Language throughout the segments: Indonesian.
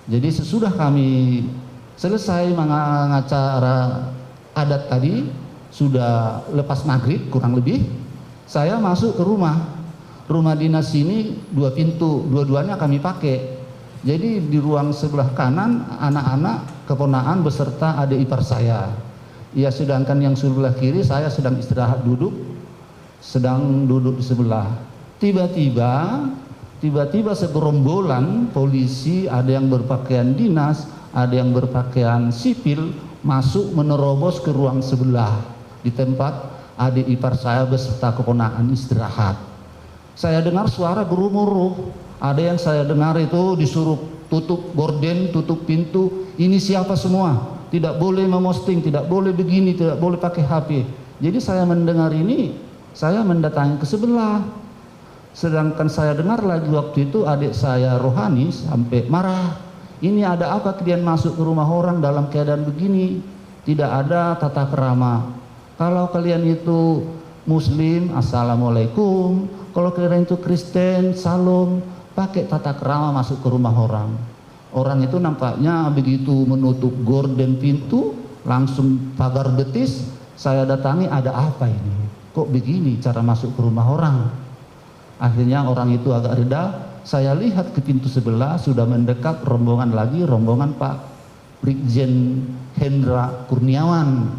Jadi sesudah kami selesai mengacara adat tadi, sudah lepas maghrib kurang lebih, saya masuk ke rumah. Rumah dinas ini 2 pintu, dua-duanya kami pakai. Jadi di ruang sebelah kanan anak-anak keponaan beserta adik ipar saya. Ya, sedangkan yang sebelah kiri saya sedang istirahat sedang duduk di sebelah. Tiba-tiba segerombolan polisi, ada yang berpakaian dinas, ada yang berpakaian sipil, masuk menerobos ke ruang sebelah di tempat adik ipar saya beserta keponakan istirahat. Saya dengar suara gemuruh. Ada yang saya dengar itu disuruh tutup gorden, tutup pintu. Ini siapa semua? Tidak boleh memosting, tidak boleh begini, tidak boleh pakai HP. Jadi saya mendengar ini, saya mendatangi ke sebelah. Sedangkan saya dengar lagi waktu itu adik saya Rohani sampai marah. Ini ada apa kalian masuk ke rumah orang dalam keadaan begini? Tidak ada tata kerama. Kalau kalian itu Muslim, Assalamualaikum. Kalau kalian itu Kristen, Salam. Pakai tata kerama masuk ke rumah orang. Orang itu nampaknya begitu menutup gorden pintu, langsung pagar betis. Saya datangi, ada apa ini? Kok begini cara masuk ke rumah orang? Akhirnya orang itu agak reda. Saya lihat ke pintu sebelah, sudah mendekat rombongan lagi, rombongan Pak Brigjen Hendra Kurniawan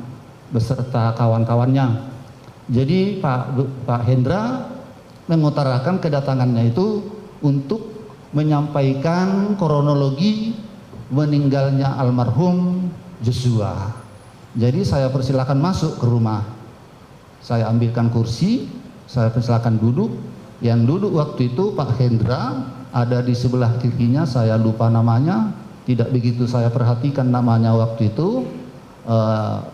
beserta kawan-kawannya. Jadi Pak Hendra mengutarakan kedatangannya itu untuk menyampaikan kronologi meninggalnya almarhum Joshua. Jadi saya persilakan masuk ke rumah. Saya ambilkan kursi, saya persilakan duduk. Yang duduk waktu itu Pak Hendra, ada di sebelah kirinya, saya lupa namanya, tidak begitu saya perhatikan namanya waktu itu,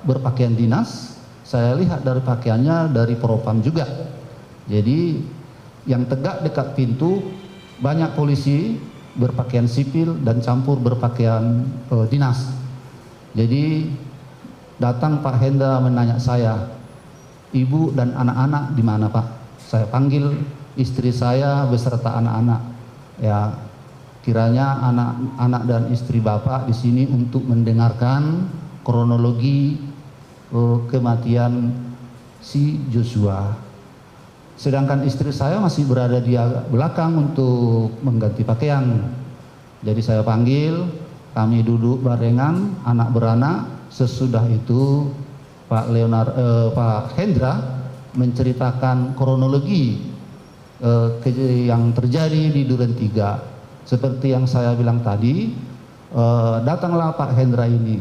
berpakaian dinas. Saya lihat dari pakaiannya dari propam juga. Jadi yang tegak dekat pintu banyak polisi berpakaian sipil dan campur berpakaian dinas. Jadi datang Pak Hendra menanya saya, ibu dan anak-anak di mana Pak? Saya panggil istri saya beserta anak-anak. Ya, kiranya anak-anak dan istri bapak di sini untuk mendengarkan kronologi kematian si Joshua. Sedangkan istri saya masih berada di belakang untuk mengganti pakaian. Jadi saya panggil, kami duduk barengan, anak beranak. Sesudah itu Pak Hendra menceritakan kronologi yang terjadi di Duren 3. Seperti yang saya bilang tadi, datanglah Pak Hendra ini,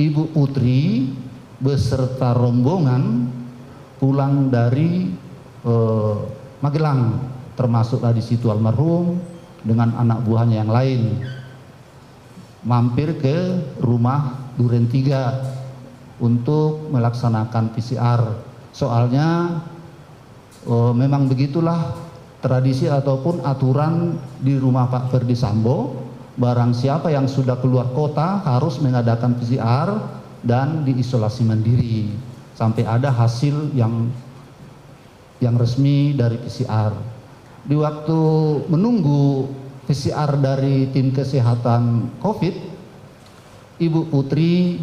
Ibu Putri beserta rombongan pulang dari Magelang, termasuklah di situ almarhum dengan anak buahnya yang lain, mampir ke rumah Duren 3 untuk melaksanakan PCR. Soalnya memang begitulah tradisi ataupun aturan di rumah Pak Ferdi Sambo, barang siapa yang sudah keluar kota harus mengadakan PCR dan diisolasi mandiri sampai ada hasil yang resmi dari PCR. Di waktu menunggu PCR dari tim kesehatan COVID, Ibu Putri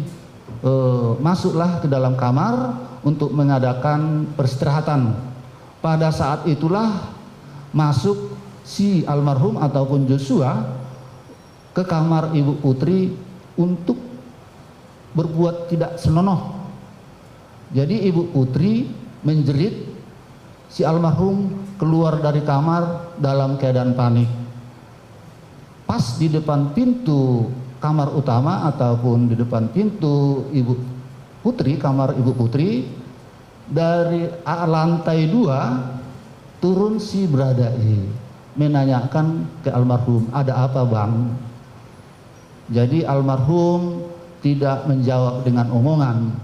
masuklah ke dalam kamar untuk mengadakan peristirahatan. Pada saat itulah masuk si almarhum ataupun Joshua ke kamar Ibu Putri untuk berbuat tidak senonoh. Jadi Ibu Putri menjerit, si almarhum keluar dari kamar dalam keadaan panik. Pas di depan pintu kamar utama ataupun di depan pintu Ibu Putri, kamar Ibu Putri, dari lantai 2 turun si Brada E menanyakan ke almarhum, ada apa bang? Jadi almarhum tidak menjawab dengan omongan.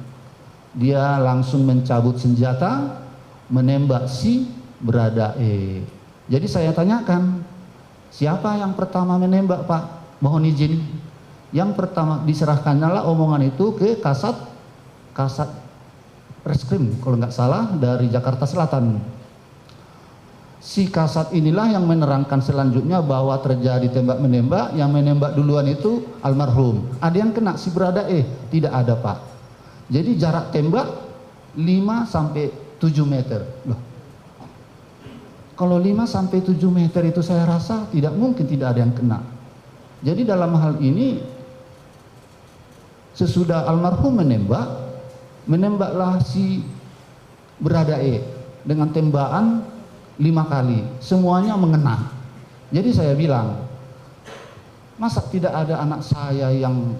Dia langsung mencabut senjata, menembak si Brada E. Jadi saya tanyakan, siapa yang pertama menembak Pak? Mohon izin. Yang pertama diserahkannya omongan itu ke Kasat Reskrim kalau nggak salah dari Jakarta Selatan. Si kasat inilah yang menerangkan selanjutnya bahwa terjadi tembak-menembak, yang menembak duluan itu almarhum. Ada yang kena si Beradae? Tidak ada, Pak. Jadi jarak tembak 5 sampai 7 meter. Loh. Kalau 5 sampai 7 meter itu saya rasa tidak mungkin tidak ada yang kena. Jadi dalam hal ini sesudah almarhum menembaklah si Beradae dengan tembakan 5 kali, semuanya mengena. Jadi saya bilang, masa tidak ada anak saya yang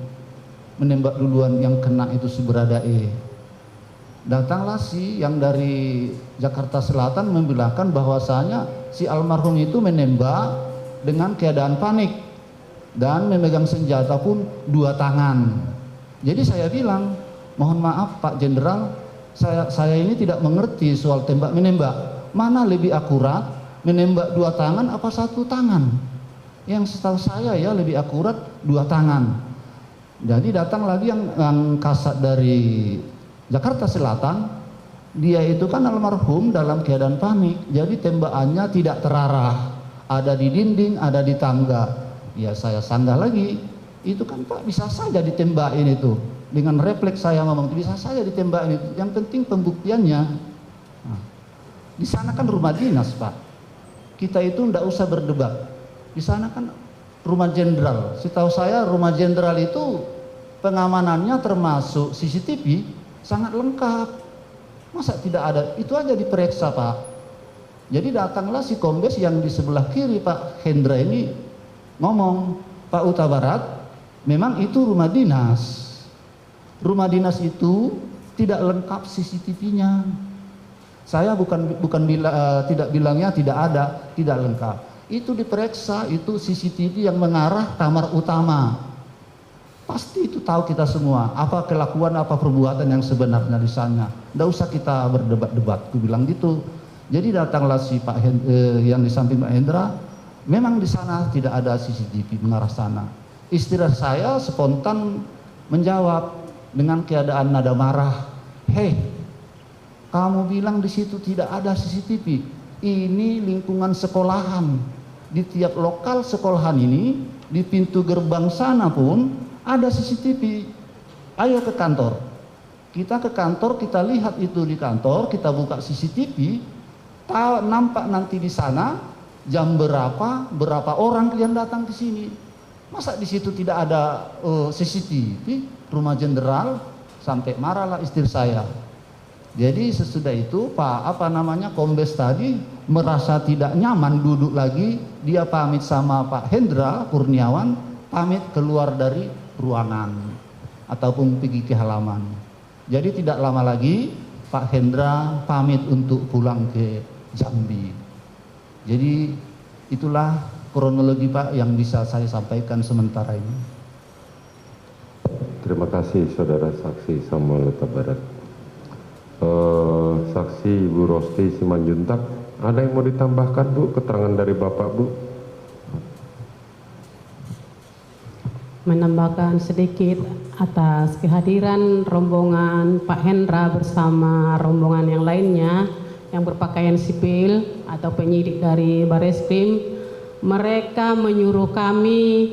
menembak duluan yang kena itu si Beradae. Datanglah si yang dari Jakarta Selatan membilangkan bahwasanya si almarhum itu menembak dengan keadaan panik dan memegang senjata pun 2 tangan. Jadi saya bilang, mohon maaf Pak Jenderal, saya ini tidak mengerti soal tembak menembak. Mana lebih akurat, menembak 2 tangan apa 1 tangan? Yang setahu saya ya lebih akurat 2 tangan. Jadi datang lagi yang kasat dari Jakarta Selatan, dia itu kan almarhum dalam keadaan panik, jadi tembakannya tidak terarah, ada di dinding, ada di tangga. Ya saya sanggah lagi, itu kan Pak bisa saja ditembakin itu. Dengan refleks saya ngomong, bisa saja ditembakin itu. Yang penting pembuktiannya. Nah, di sana kan rumah dinas, Pak. Kita itu tidak usah berdebat. Di sana kan rumah jenderal. Setahu saya rumah jenderal itu pengamanannya termasuk CCTV sangat lengkap. Masa tidak ada? Itu aja diperiksa, Pak. Jadi datanglah si kombes yang di sebelah kiri Pak Hendra ini ngomong, Pak Huta Barat, memang itu rumah dinas. Rumah dinas itu tidak lengkap CCTV-nya. Saya tidak bilangnya tidak ada, tidak lengkap. Itu diperiksa, itu CCTV yang mengarah kamar utama. Pasti itu tahu kita semua, apa kelakuan, apa perbuatan yang sebenarnya di sana. Tidak usah kita berdebat-debat, aku bilang gitu. Jadi datanglah si Pak yang di samping Pak Hendra, memang di sana tidak ada CCTV mengarah sana. Istri saya spontan menjawab dengan keadaan nada marah, "Hei, kamu bilang di situ tidak ada CCTV. Ini lingkungan sekolahan. Di tiap lokal sekolahan ini, di pintu gerbang sana pun ada CCTV. Ayo ke kantor." Kita ke kantor, kita lihat itu di kantor, kita buka CCTV, nampak nanti di sana jam berapa orang kalian datang ke sini. Masa di situ tidak ada CCTV? Rumah jenderal, sampai marahlah istri saya. Jadi sesudah itu kombes tadi merasa tidak nyaman duduk lagi, dia pamit sama Pak Hendra Kurniawan, pamit keluar dari ruangan ataupun pergi ke halaman. Jadi tidak lama lagi Pak Hendra pamit untuk pulang ke Jambi. Jadi itulah kronologi Pak yang bisa saya sampaikan sementara ini. Terima kasih Saudara Saksi Samuel Huta Barat. Saksi Ibu Rosti Simanjuntak, ada yang mau ditambahkan Bu, keterangan dari Bapak Bu? Menambahkan sedikit atas kehadiran rombongan Pak Hendra bersama rombongan yang lainnya yang berpakaian sipil atau penyidik dari Bareskrim. Mereka menyuruh kami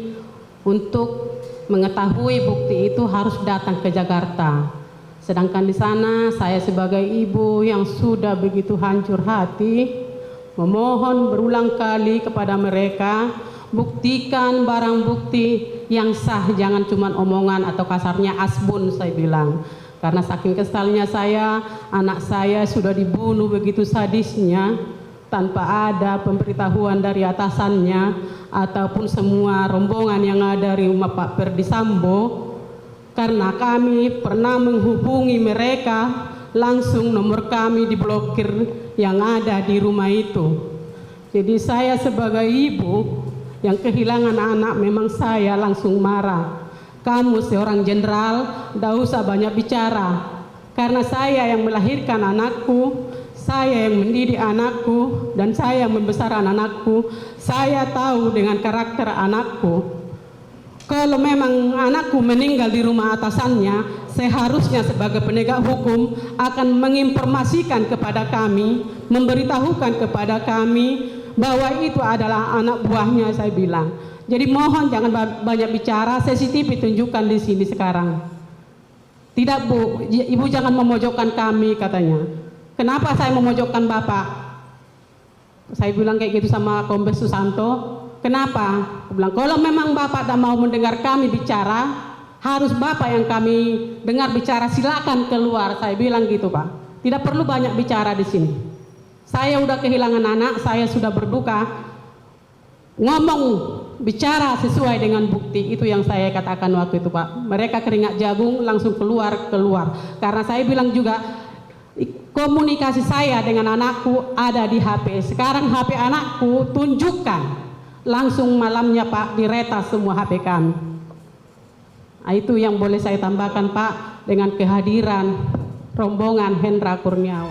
untuk mengetahui bukti itu harus datang ke Jakarta. Sedangkan di sana saya sebagai ibu yang sudah begitu hancur hati memohon berulang kali kepada mereka, buktikan barang bukti yang sah, jangan cuma omongan atau kasarnya asbun saya bilang. Karena saking kesalnya saya, anak saya sudah dibunuh begitu sadisnya tanpa ada pemberitahuan dari atasannya ataupun semua rombongan yang ada di rumah Pak Ferdisambo. Karena kami pernah menghubungi mereka, langsung nomor kami diblokir yang ada di rumah itu. Jadi saya sebagai ibu yang kehilangan anak, memang saya langsung marah. Kamu seorang jenderal, tidak usah banyak bicara. Karena saya yang melahirkan anakku, saya yang mendidik anakku, dan saya yang membesarkan anakku. Saya tahu dengan karakter anakku. kalau memang anakku meninggal di rumah atasannya, seharusnya sebagai penegak hukum akan menginformasikan kepada kami, memberitahukan kepada kami bahwa itu adalah anak buahnya, saya bilang. Jadi mohon jangan banyak bicara, CCTV tunjukkan di sini sekarang. Tidak Bu, Ibu jangan memojokkan kami katanya. Kenapa saya memojokkan Bapak? Saya bilang kayak gitu sama Kombes Susanto. Kenapa? Aku bilang, kalau memang Bapak tidak mau mendengar kami bicara, harus Bapak yang kami dengar bicara, silakan keluar. Saya bilang gitu Pak. Tidak perlu banyak bicara di sini. Saya udah kehilangan anak, saya sudah berduka. Ngomong, bicara sesuai dengan bukti, itu yang saya katakan waktu itu Pak. Mereka keringat jagung langsung keluar. Karena saya bilang juga, komunikasi saya dengan anakku ada di HP. Sekarang HP anakku tunjukkan. Langsung malamnya Pak diretas semua HP kami. Nah, itu yang boleh saya tambahkan Pak dengan kehadiran rombongan Hendra Kurniawan.